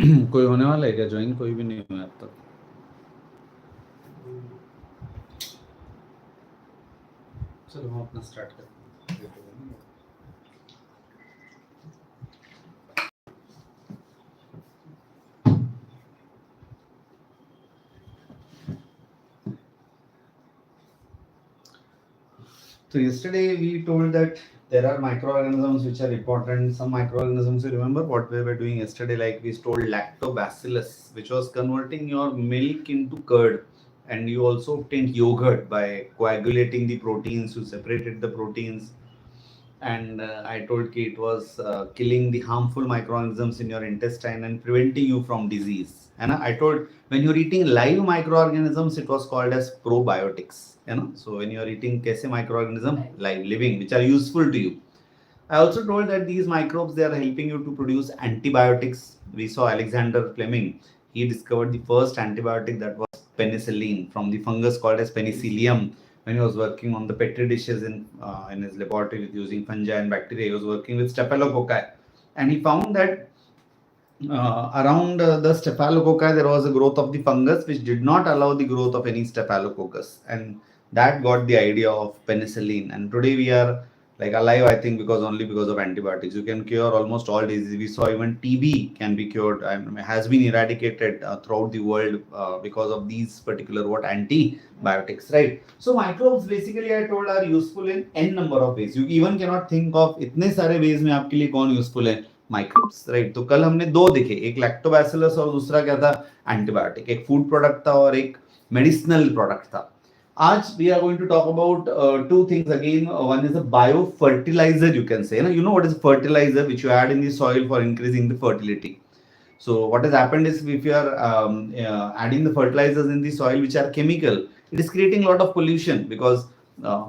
कोई होने वाला है क्या ज्वाइन? कोई भी नहीं हुआ अब तक. चलो हम अपना स्टार्ट करते हैं. So yesterday we told that there are microorganisms which are important. Some microorganisms, you remember what we were doing yesterday? Like we told lactobacillus, which was converting your milk into curd, and you also obtained yogurt by coagulating the proteins. You separated the proteins, and I told Kate it was killing the harmful microorganisms in your intestine and preventing you from disease. And I told when you're eating live microorganisms, it was called as probiotics. So when you're eating kaise microorganism, live, living, which are useful to you. I also told that these microbes, they are helping you to produce antibiotics. We saw Alexander Fleming. He discovered the first antibiotic, that was penicillin, from the fungus called as penicillium. When he was working on the petri dishes in his laboratory with using fungi and bacteria, he was working with staphylococci, and he found that around the staphylococci there was a growth of the fungus which did not allow the growth of any staphylococcus, and that got the idea of penicillin. And today we are like alive, I think, only because of antibiotics. You can cure almost all diseases. We saw even TB can be cured and has been eradicated throughout the world because of these particular antibiotics, right? So microbes basically, I told, are useful in n number of ways. You even cannot think of इतने सारे ways में आपके लिए कौन useful है, microbes, right. तो कल हमने दो देखे, एक लैक्टोबैसिलस और दूसरा क्या था, एंटीबायोटिक. एक फूड प्रोडक्ट था और एक मेडिसिनल प्रोडक्ट था. आज we are going to talk about two things again. One is a bio fertiliser, you can say, you know what is fertiliser, which you add in the soil for increasing the fertility. So what has happened is, if you are adding the fertilizers in the soil which are chemical, it is creating a lot of pollution because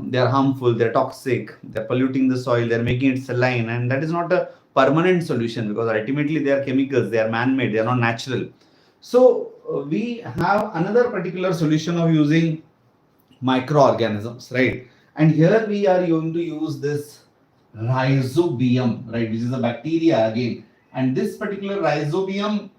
they are harmful, they are toxic, they are polluting the soil, they are making it saline, and that is not a permanent solution because ultimately they are chemicals, they are man-made, they are not natural. So we have another particular solution of using microorganisms, right? And here we are going to use this rhizobium, right, which is a bacteria again. And this particular rhizobium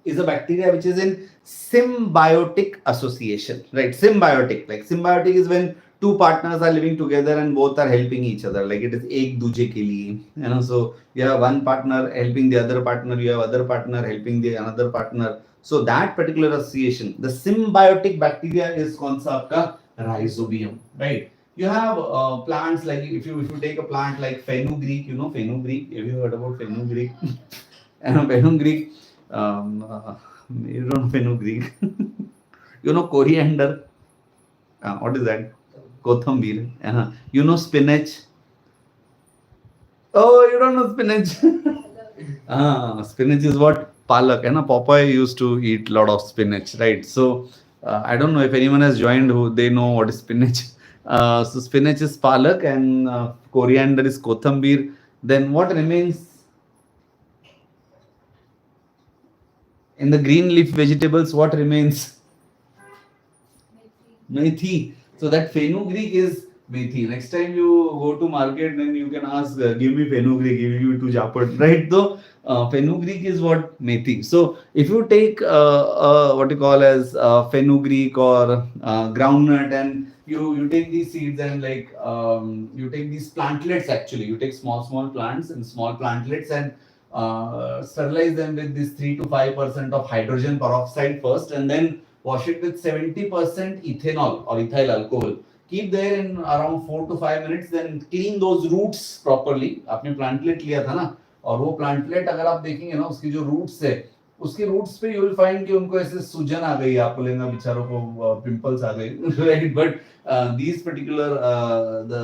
is a bacteria which is in symbiotic association, right? Symbiotic, like symbiotic is when two partners are living together and both are helping each other, like it is ek duje ke liye, so you have one partner helping the other partner, you have other partner helping the another partner. So that particular association, the symbiotic bacteria, is kaun sa aapka rhizobium, right? You have plants, like if you take a plant like fenugreek, fenugreek, have you heard about fenugreek? Fenugreek, you don't know fenugreek. Coriander, what is that? Kothambir. Spinach. Oh, you don't know spinach. Spinach is what? Palak. Popeye used to eat a lot of spinach, right? So I don't know if anyone has joined who they know what is spinach. So spinach is palak and coriander is kothambir. Then what remains in the green leaf vegetables? What remains? Methi. So that fenugreek is methi. Next time you go to market, then you can ask, give me fenugreek, give you to Japad, right? So fenugreek is what? Methi. So if you take what you call as fenugreek or groundnut, and you take these seeds and like you take these plantlets, actually you take small plants and small plantlets and sterilize them with this 3 to 5% of hydrogen peroxide first, and then wash it with 70% ethanol or ethyl alcohol. Keep there in around 4 to 5 minutes, then clean those roots properly. आपने plantlet लिया था ना, और वो plantlet अगर आप देखेंगे ना, उसकी जो roots है, उसके roots पे you will find कि उनको ऐसे सूजन आ गई, आपको लेना बेचारों को pimples आ गए, right? But these particular the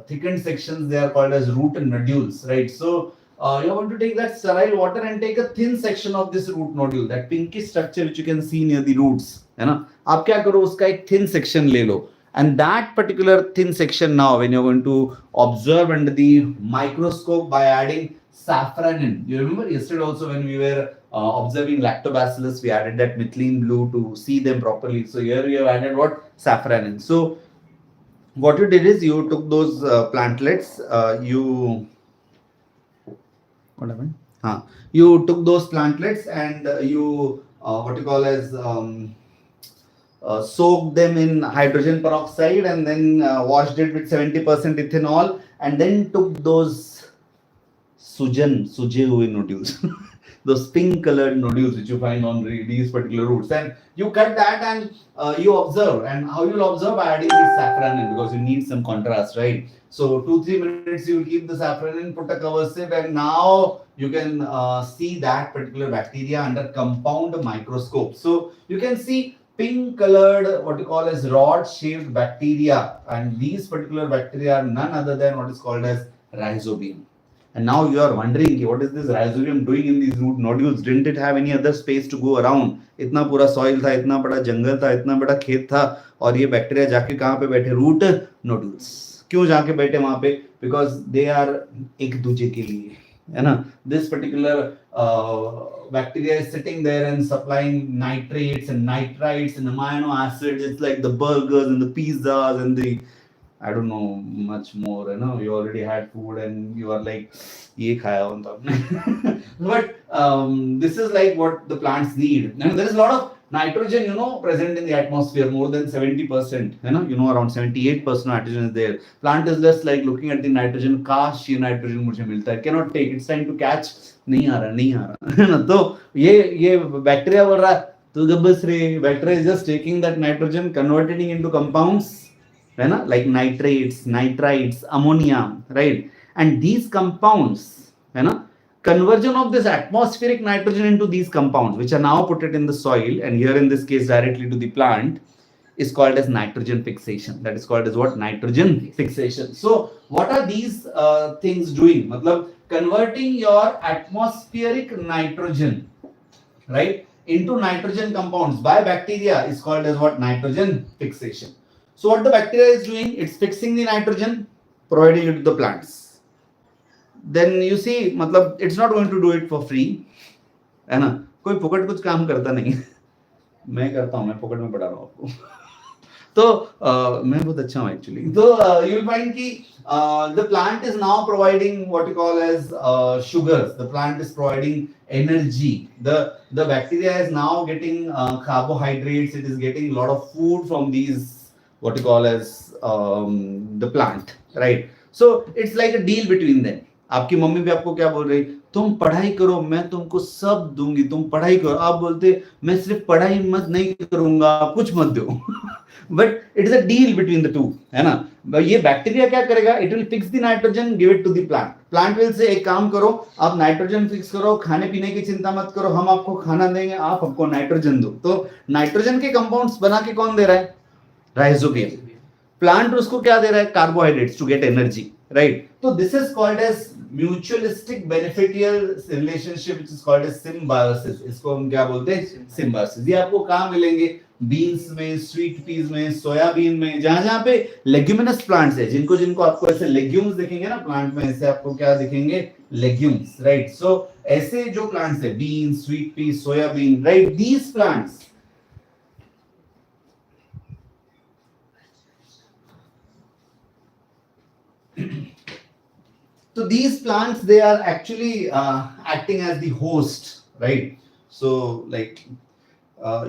thickened sections, they are called as root nodules, right? So you're going to take that sterile water and take a thin section of this root nodule, that pinkish structure which you can see near the roots, है ना? आप क्या करो, उसका एक thin section ले लो, and that particular thin section, now when you're going to observe under the microscope by adding safranin. You remember yesterday also when we were observing lactobacillus, we added that methylene blue to see them properly. So here we have added what? Safranin. So what you did is you took those plantlets, what happened? You took those plantlets and you what you call as soaked them in hydrogen peroxide and then washed it with 70% ethanol and then took those suje हुए nodules those pink colored nodules which you find on these particular roots, and you cut that and you observe, and how you'll observe by adding this saffron in, because you need some contrast, right? So 2-3 minutes you will keep the saffron in, put a cover slip, and now you can see that particular bacteria under compound microscope. So you can see pink colored what you call as rod shaped bacteria, and these particular bacteria are none other than what is called as rhizobium. And now you are wondering, what is this rhizobium doing in these root nodules? Didn't it have any other space to go around? इतना पूरा soil था, इतना बड़ा जंगल था, इतना बड़ा खेत था, और ये बैक्टीरिया जाके कहाँ पे बैठे? Root nodules. क्यों जाके बैठे वहां पे? Because they are एक दूसरे के लिए, है ना? This particular bacteria is sitting there and supplying nitrates and nitrites and amino acids. It's like the burgers and the pizzas and the I don't know much more, you know, you already had food and you are like, ye khaya hunta. But this is like what the plants need. And there is a lot of nitrogen, you know, present in the atmosphere, more than 70%, you know, around 78% nitrogen is there. Plant is just like looking at the nitrogen, kash ye nitrogen mujhe milta hai, cannot take, it's time to catch, nahi aa raha. So ye bacteria bol raha, tu gabbas re, bacteria is just taking that nitrogen, converting it into compounds, like nitrates, nitrites, ammonia, right? And these compounds, conversion of this atmospheric nitrogen into these compounds, which are now put it in the soil, and here in this case directly to the plant, is called as nitrogen fixation. That is called as what? Nitrogen fixation. So what are these things doing? Matlab, converting your atmospheric nitrogen, right, into nitrogen compounds by bacteria is called as what? Nitrogen fixation. So what the bacteria is doing, it's fixing the nitrogen, providing it to the plants. Then you see, matlab, it's not going to do it for free, है ना? कोई फुकट कुछ काम करता नहीं. मैं करता हूँ, मैं फुकट में पढ़ा रहा हूँ आपको. तो मैं बहुत अच्छा हूँ actually. So you will find कि the plant is now providing what you call as sugars. The plant is providing energy. The bacteria is now getting carbohydrates. It is getting a lot of food from these what you call as the plant, right? So it's like a deal between them. आपकी mummy भी आपको क्या बोल रही? तुम पढ़ाई करो, मैं तुमको सब दूंगी, तुम पढ़ाई करो. आप बोलते मैं सिर्फ पढ़ाई मत नहीं करूंगा, कुछ मत दो. But it is a deal between the two, है ना? ये बैक्टीरिया क्या करेगा? It will fix the nitrogen, give it to the plant. Plant will say एक काम करो, आप नाइट्रोजन फिक्स करो, खाने पीने की चिंता मत करो, हम आपको खाना देंगे, आप हमको नाइट्रोजन दो. तो नाइट्रोजन के कंपाउंड्स बना के कौन दे रहा है? Rhizobia. Plant उसको क्या दे रहा है? Carbohydrates to get energy, right? So this is called as mutualistic beneficial relationship, which is called as symbiosis. इसको हम क्या बोलते हैं? Symbiosis. ये आपको कहाँ मिलेंगे? बीन्स में, स्वीट पीज में, सोयाबीन में, जहां पे लेग्यूमिनस प्लांट्स है, जिनको आपको ऐसे लेग्यूम्स दिखेंगे ना प्लांट में, ऐसे आपको क्या दिखेंगे? Legumes, right? सो ऐसे जो प्लांट्स है, beans, sweet peas, soybean, right? These plants so these plants, they are actually acting as the host, right? So like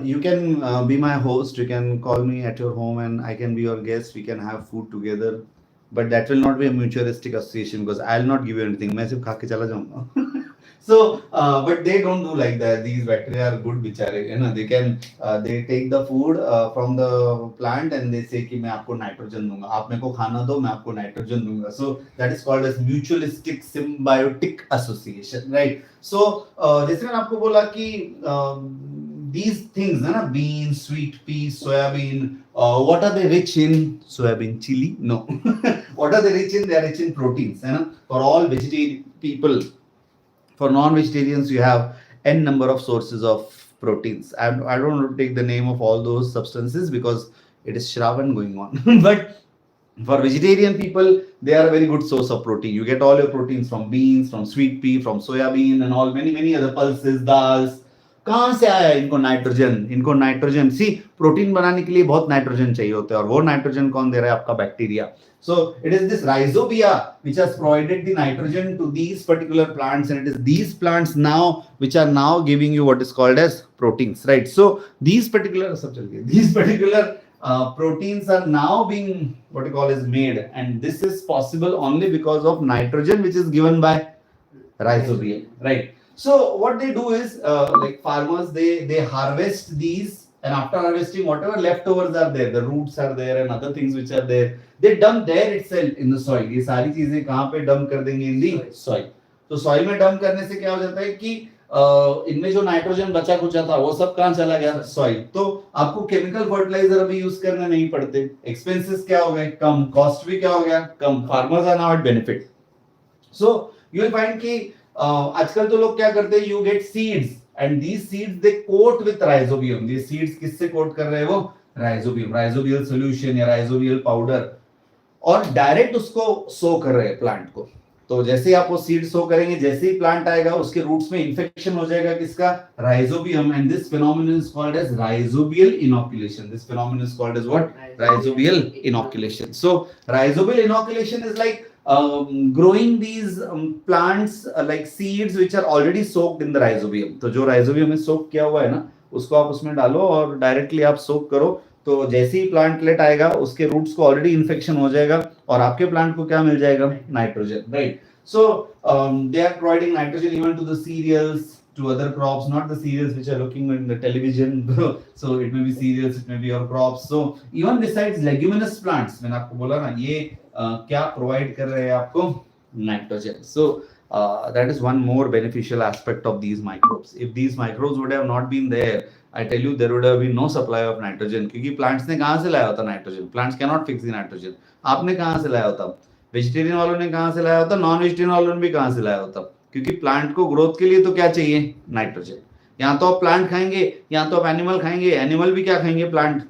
you can be my host, you can call me at your home and I can be your guest, we can have food together, but that will not be a mutualistic association because I'll not give you anything. मैं सिर्फ खा के चला जाऊंगा. So but they don't do like that. These bacteria are good बिचारे, you know, they can they take the food from the plant and they say कि मैं आपको नाइट्रोजन दूंगा, आप मेरे को खाना दो, मैं आपको नाइट्रोजन दूंगा. So that is called as mutualistic symbiotic association, right? So जैसे मैंने आपको बोला कि these things, है ना, beans, sweet peas, soybean, what are they rich in? Soybean chili? No. What are they rich in? They are rich in proteins, है ना? For all vegetarian people. For non-vegetarians, you have n number of sources of proteins. I don't want to take the name of all those substances because it is Shravan going on. But for vegetarian people, they are a very good source of protein. You get all your proteins from beans, from sweet pea, from soya bean, and all many other pulses, dals, कहां से आया इनको nitrogen C protein बनाने के लिए बहुत nitrogen चाहिए होता है और वो नाइट्रोजन कौन दे रहा है आपका bacteria. So it is this rhizobia which has provided the nitrogen to these particular plants, and it is these plants now which are now giving you what is called as proteins, right? So these particular proteins are now being what you call is made, and this is possible only because of nitrogen which is given by rhizobia, right? So what they do is like farmers they harvest these, and after harvesting whatever leftovers are there, the roots are there and other things which are there, they dump there itself in the soil. ये सारी चीजें कहाँ पे dump कर देंगे? in the soil. तो soil में dump करने से क्या हो जाता है कि इनमें जो नाइट्रोजन बचा कुचा था वो सब कहाँ चला गया? सॉइल. तो आपको केमिकल फर्टिलाइजर अभी यूज करने नहीं पड़ते. एक्सपेंसेस क्या हो गए? कम. कॉस्ट भी क्या हो गया? कम. Farmers are now at benefit. So you will find कि आजकल तो लोग क्या करते हैं, you get seeds and these seeds they coat with Rhizobium. ये सीड्स किससे कोट कर रहे हैं? वो राइजोबियम, राइजोबियल सॉल्यूशन या राइजोबियल पाउडर, और डायरेक्ट उसको सो कर रहे हैं प्लांट को. तो जैसे ही आप वो सीड सो करेंगे, जैसे ही प्लांट आएगा उसके रूट्स में इन्फेक्शन हो जाएगा किसका? Rhizobium. And this phenomenon is called as rhizobial inoculation. This phenomenon is called as what? Rhizobial inoculation. So rhizobial inoculation is like growing these plants like seeds which are already soaked in the rhizobium. तो जो rhizobium में soak किया हुआ है ना, उसको आप उसमें डालो और डायरेक्टली आप soak करो. तो जैसे ही प्लांटलेट आएगा उसके रूट्स को ऑलरेडी इन्फेक्शन हो जाएगा और आपके प्लांट को क्या मिल जाएगा? Nitrogen, right? So they are providing nitrogen even to the cereals, to other crops, not the cereals which are looking in the television. So it may be cereals, it may be your crops. So even besides leguminous plants, मैंने आपको बोला ना ये क्या provide कर रहे हैं आपको? Nitrogen. So that is one more beneficial aspect of these microbes. If these microbes would have not been there, I tell you there would have been no supply of nitrogen. क्योंकि plants ने कहाँ से लाया होता nitrogen? Plants cannot fix the nitrogen. आपने कहाँ से लाया होता? वेजिटेरियन वालों ने कहाँ से लाया होता? नॉन वेजिटेरियन वालों ने भी कहाँ से लाया होता? क्योंकि प्लांट को ग्रोथ के लिए तो क्या चाहिए? नाइट्रोजन. या तो आप प्लांट खाएंगे या तो आप एनिमल खाएंगे. एनिमल भी क्या खाएंगे? प्लांट.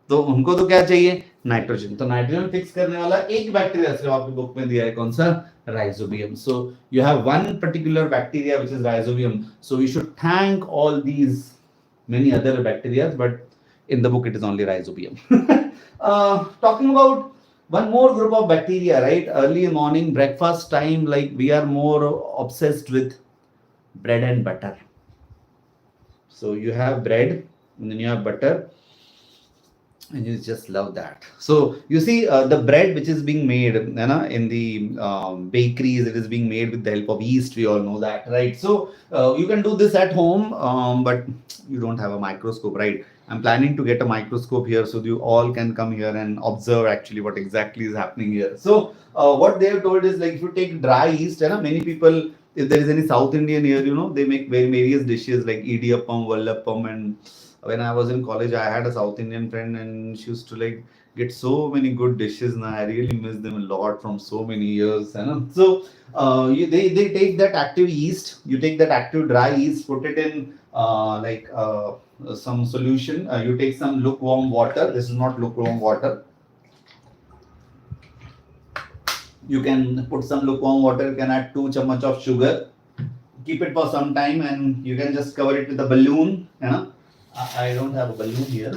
तो उनको तो क्या चाहिए? नाइट्रोजन. तो नाइट्रोजन फिक्स करने वाला एक बैक्टीरिया सिर्फ आपकी बुक में दिया है. कौन सा? Rhizobium. So you have one particular bacteria which is rhizobium. So we should thank all these many other bacteria, but in the book it is only rhizobium. Talking about one more group of bacteria, right? Early morning breakfast time, like we are more obsessed with bread and butter. So you have bread and then you have butter and you just love that. So you see the bread which is being made in the bakeries, it is being made with the help of yeast. We all know that, right? So you can do this at home, but you don't have a microscope, right? I'm planning to get a microscope here so you all can come here and observe actually what exactly is happening here. So what they have told is like if you take dry yeast, many people, if there is any South Indian here, they make various dishes like idiyappam, vallappam, and when I was in college, I had a South Indian friend and she used to like get so many good dishes. Now I really miss them a lot from so many years. So they take that active yeast, you take that active dry yeast, put it in some solution. You take some lukewarm water. This is not lukewarm water. You can put some lukewarm water. You can add 2 chammach of sugar. Keep it for some time and you can just cover it with a balloon. I don't have a balloon here.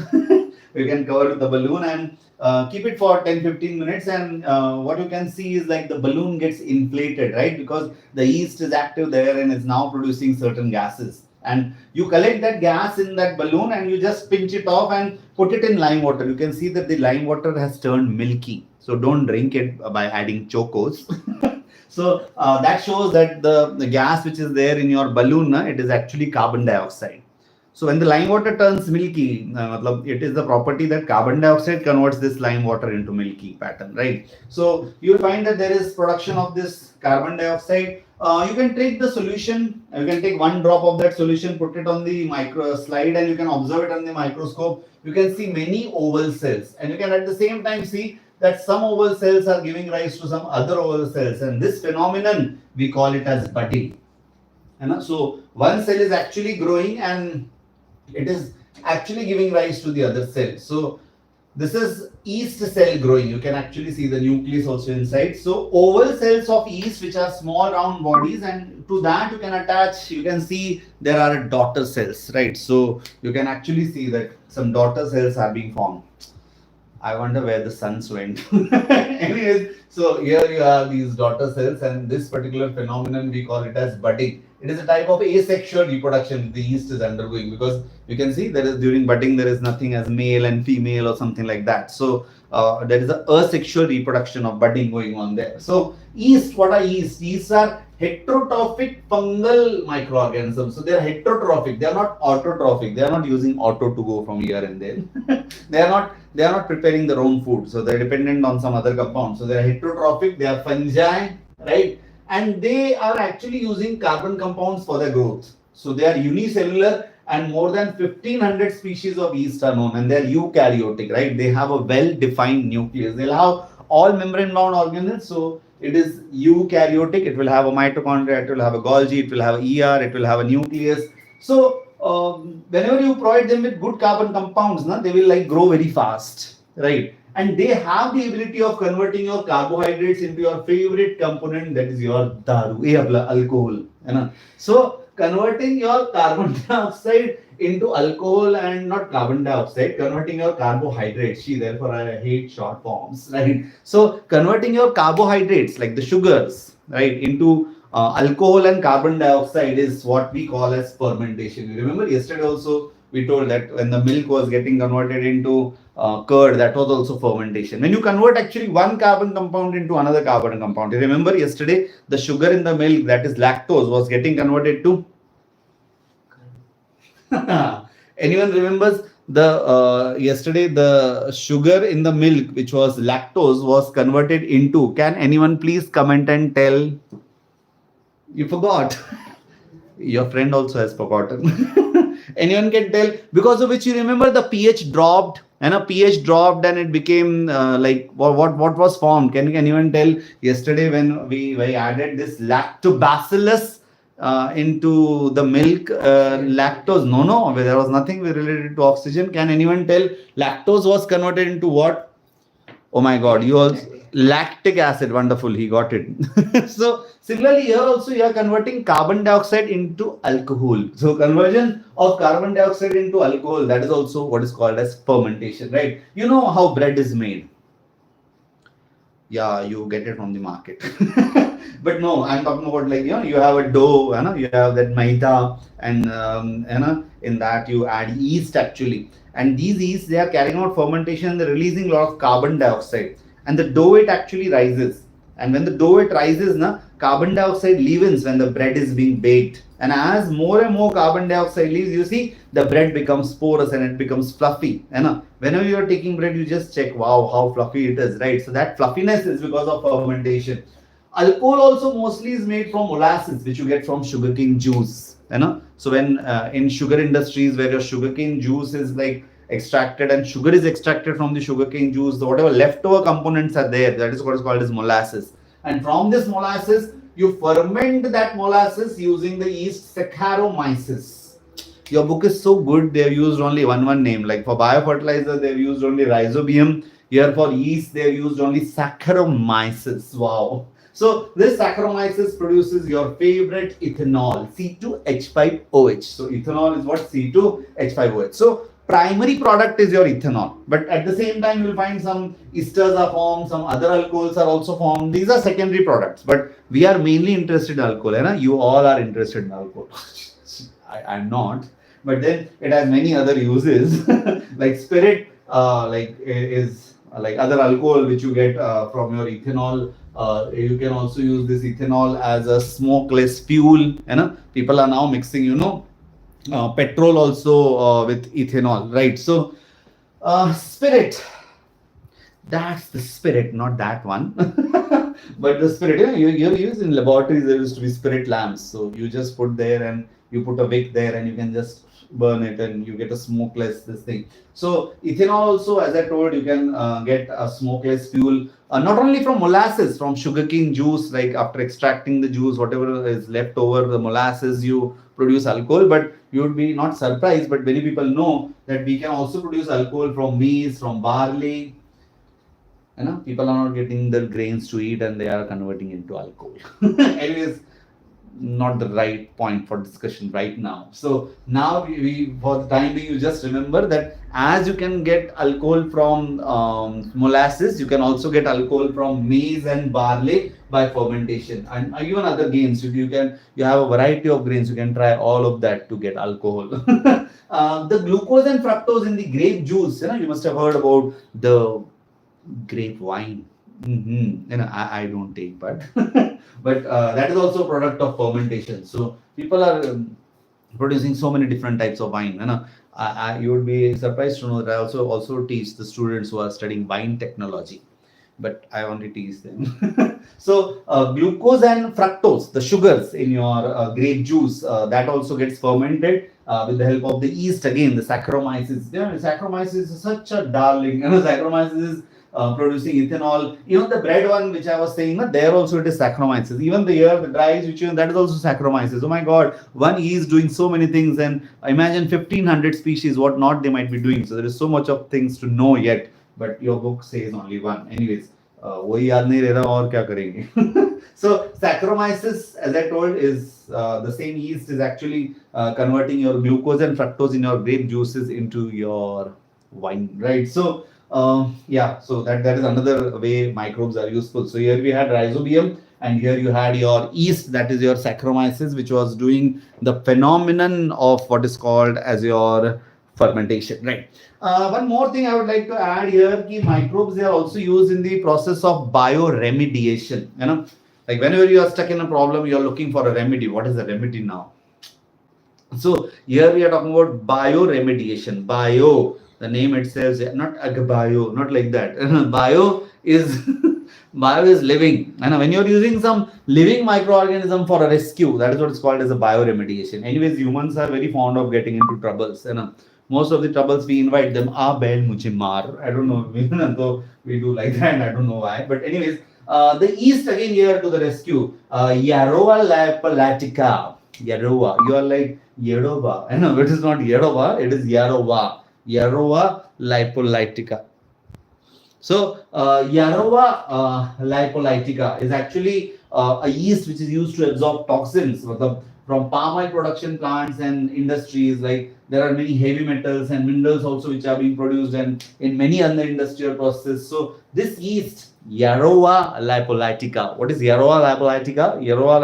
You can cover it with a balloon and keep it for 10-15 minutes, and what you can see is like the balloon gets inflated, right? Because the yeast is active there and is now producing certain gases. And you collect that gas in that balloon and you just pinch it off and put it in lime water. You can see that the lime water has turned milky. So don't drink it by adding chocos. So that shows that the gas which is there in your balloon, it is actually carbon dioxide. So when the lime water turns milky, it is the property that carbon dioxide converts this lime water into milky pattern, right? So you will find that there is production of this carbon dioxide. You can take the solution, you can take 1 drop of that solution, put it on the micro slide and you can observe it on the microscope. You can see many oval cells and you can at the same time see that some oval cells are giving rise to some other oval cells, and this phenomenon we call it as budding. So one cell is actually growing and it is actually giving rise to the other cell. So This is yeast cell growing. You can actually see the nucleus also inside. So oval cells of yeast, which are small round bodies, and to that you can attach, you can see there are daughter cells, right? So you can actually see that some daughter cells are being formed. I wonder where the suns went. Anyways, so here you have these daughter cells, and this particular phenomenon we call it as budding. It is a type of asexual reproduction the yeast is undergoing, because you can see there is during budding there is nothing as male and female or something like that. So there is a asexual reproduction of budding going on there. So yeast, what are yeast? Yeast are heterotrophic fungal microorganisms. So they are heterotrophic. They are not autotrophic. They are not using auto to go from here and there. They are not preparing their own food, so they're dependent on some other compound. So they're heterotrophic, they are fungi, right? And they are actually using carbon compounds for their growth. So they are unicellular, and more than 1500 species of yeast are known, and they're eukaryotic, right? They have a well-defined nucleus. They'll have all membrane-bound organelles. So it is eukaryotic. It will have a mitochondria, it will have a Golgi, it will have a ER, it will have a nucleus. So whenever you provide them with good carbon compounds, they will like grow very fast, right? And they have the ability of converting your carbohydrates into your favorite component, that is your daru, alcohol. So converting your carbon dioxide into alcohol, and not carbon dioxide, converting your carbohydrates. See, therefore I hate short forms, right? So converting your carbohydrates like the sugars, right, into alcohol and carbon dioxide is what we call as fermentation. You remember yesterday also we told that when the milk was getting converted into curd, that was also fermentation. When you convert actually one carbon compound into another carbon compound, you remember yesterday the sugar in the milk, that is lactose, was getting converted to anyone remembers the yesterday the sugar in the milk, which was lactose, was converted into, can anyone please comment and tell? You forgot. Your friend also has forgotten. Anyone can tell because of which you remember the pH dropped, and a pH dropped and it became like what was formed? Can anyone tell? Yesterday when we added this lactobacillus into the milk, lactose. No, there was nothing related to oxygen. Can anyone tell? Lactose was converted into what? Oh my God, you also lactic acid. Wonderful, he got it. So similarly, here also you are converting carbon dioxide into alcohol. So conversion of carbon dioxide into alcohol, that is also what is called as fermentation, right? You know how bread is made. Yeah, you get it from the market. But no, I'm talking about like, you have a dough, you have that maida, and in that you add yeast actually. And these yeast, they are carrying out fermentation, they're releasing a lot of carbon dioxide. And the dough, it actually rises. And when the dough, it rises, carbon dioxide leavens when the bread is being baked. And as more and more carbon dioxide leaves, you see the bread becomes porous and it becomes fluffy. Whenever you are taking bread, you just check, wow, how fluffy it is, right? So that fluffiness is because of fermentation. Alcohol also mostly is made from molasses, which you get from sugarcane juice. So when in sugar industries where your sugarcane juice is like extracted and sugar is extracted from the sugarcane juice, whatever leftover components are there, that is what is called as molasses. And from this molasses, you ferment that molasses using the yeast Saccharomyces. Your book is so good, they have used only one name. Like for biofertilizer, they have used only rhizobium. Here for yeast, they have used only Saccharomyces. Wow. So this Saccharomyces produces your favorite ethanol, C2H5OH. So ethanol is what? C2H5OH. So primary product is your ethanol, but at the same time you will find some esters are formed, some other alcohols are also formed. These are secondary products, but we are mainly interested in alcohol. You all are interested in alcohol. I'm not, but then it has many other uses. Like spirit, is like other alcohol which you get from your ethanol. You can also use this ethanol as a smokeless fuel. People are now mixing, petrol also with ethanol, right? So spirit, that's the spirit, not that one. But the spirit, you use in laboratories, there used to be spirit lamps. So you just put there and you put a wick there and you can just burn it and you get a smokeless this thing. So ethanol also, as I told, you can get a smokeless fuel, not only from molasses, from sugarcane juice. Like after extracting the juice, whatever is left over the molasses, you produce alcohol, but you would be not surprised, but many people know that we can also produce alcohol from maize, from barley. People are not getting the grains to eat and they are converting into alcohol. Anyways, not the right point for discussion right now. So now we for the time being, you just remember that as you can get alcohol from molasses, you can also get alcohol from maize and barley by fermentation, and even other grains. You have a variety of grains. You can try all of that to get alcohol. The glucose and fructose in the grape juice. You must have heard about the grape wine. I don't take part, but that is also a product of fermentation. So people are producing so many different types of wine. You would be surprised to know that I also teach the students who are studying wine technology, but I only teach them. So glucose and fructose, the sugars in your grape juice, that also gets fermented with the help of the yeast. Again, the Saccharomyces. Saccharomyces is such a darling. Saccharomyces is producing ethanol. Even the bread one, which I was saying, there also it is Saccharomyces. Even the dry yeast, that is also Saccharomyces. Oh my God, one yeast doing so many things, and imagine 1500 species, what not they might be doing. So there is so much of things to know yet, but your book says only one. Anyways, वही याद नहीं रह रहा और क्या करेंगे. So Saccharomyces, as I told, is the same yeast is actually converting your glucose and fructose in your grape juices into your wine, right? So so that is another way microbes are useful. So here we had rhizobium, and here you had your yeast, that is your Saccharomyces, which was doing the phenomenon of what is called as your fermentation, right? One more thing I would like to add here, ki microbes, they are also used in the process of bioremediation. Like whenever you are stuck in a problem, you are looking for a remedy. What is the remedy now? So here we are talking about bioremediation. Bio, the name itself, not bio, not like that. Bio is living. And when you're using some living microorganism for a rescue, that is what is called as a bioremediation. Anyways, humans are very fond of getting into troubles. Most of the troubles we invite them, bel mujhe maar. I don't know, though we do like that, I don't know why. But anyways, the yeast again here to the rescue. Yaroa lapalatica. Yaroa. You are like Yeroba. It is not Yeroba, it is Yaroa. Yaroa lipolytica. So Yaroa lipolytica is actually a yeast which is used to absorb toxins from palm oil production plants and industries. Like there are many heavy metals and minerals also which are being produced and in many other industrial processes. So this yeast, Yaroa lipolytica. What is Yaroa lipolytica? Yaroa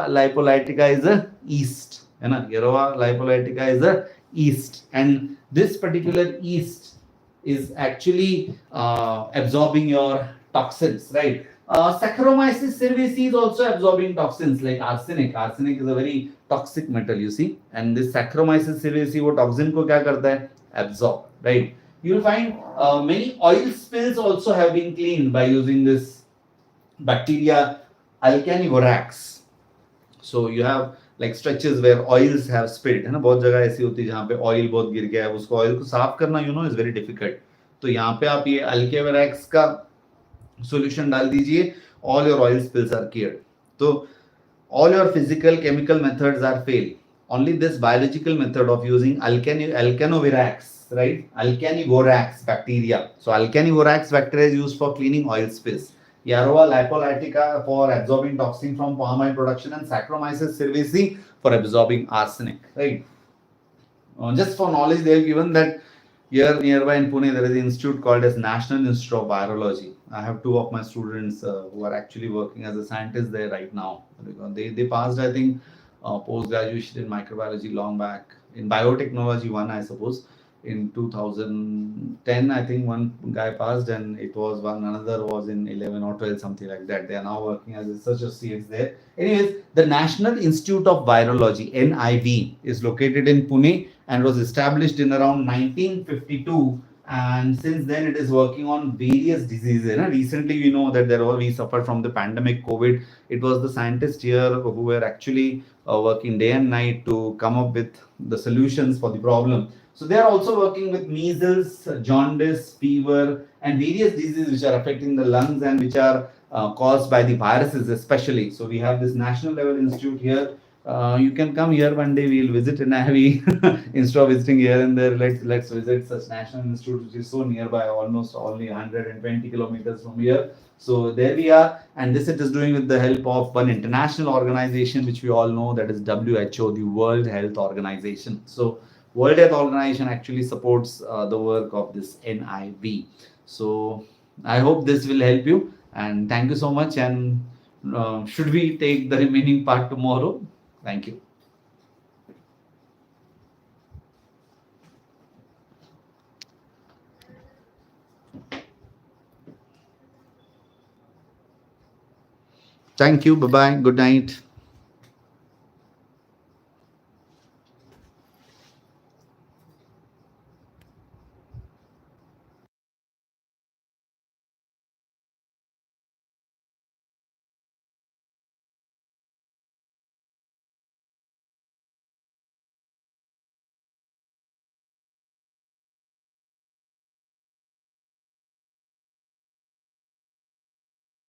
lipolytica is a yeast. Yaroa lipolytica is a yeast, and this particular yeast is actually absorbing your toxins, right? Saccharomyces cerevisiae is also absorbing toxins like arsenic. Arsenic is a very toxic metal, you see, and this Saccharomyces cerevisiae वो toxin को क्या करता है? Absorb, right? You'll find many oil spills also have been cleaned by using this bacteria Alcanivorax. So you have like stretches where oils have spilled, है ना? बहुत जगह ऐसी होती है जहाँ पे oil बहुत गिर गया है, उसको oil को साफ करना is very difficult. तो यहाँ पे आप ये Alcanivorax का solution डाल दीजिए, all your oil spills are cleared. So all your physical chemical methods are failed. Only this biological method of using Alcanivorax, right? Alcanivorax bacteria. So Alcanivorax bacteria is used for cleaning oil spills. Yaroa lipolytica for absorbing toxin from palm oil production, and Saccharomyces cerevisiae for absorbing arsenic, right? Just for knowledge, they have given that here nearby in Pune there is an institute called as National Institute of Virology. I have two of my students who are actually working as a scientist there right now. They passed, I think, post graduation in microbiology long back. In biotechnology, one I suppose. In 2010, I think one guy passed, and it was another was in 11 or 12, something like that. They are now working as research associates there. Anyways, the National Institute of Virology, NIV, is located in Pune and was established in around 1952. And since then, it is working on various diseases. Recently, we know that we suffered from the pandemic COVID. It was the scientists here who were actually working day and night to come up with the solutions for the problem. So they are also working with measles, jaundice, fever, and various diseases which are affecting the lungs and which are caused by the viruses especially. So we have this national level institute here. You can come here one day. We'll visit in Nairobi instead of visiting here and there. Let's visit such national institute which is so nearby, almost only 120 kilometers from here. So there we are, and this it is doing with the help of one international organization which we all know, that is WHO, the World Health Organization. So World Health Organization actually supports the work of this NIV. So I hope this will help you, and thank you so much. And should we take the remaining part tomorrow? Thank you. Thank you. Bye bye. Good night.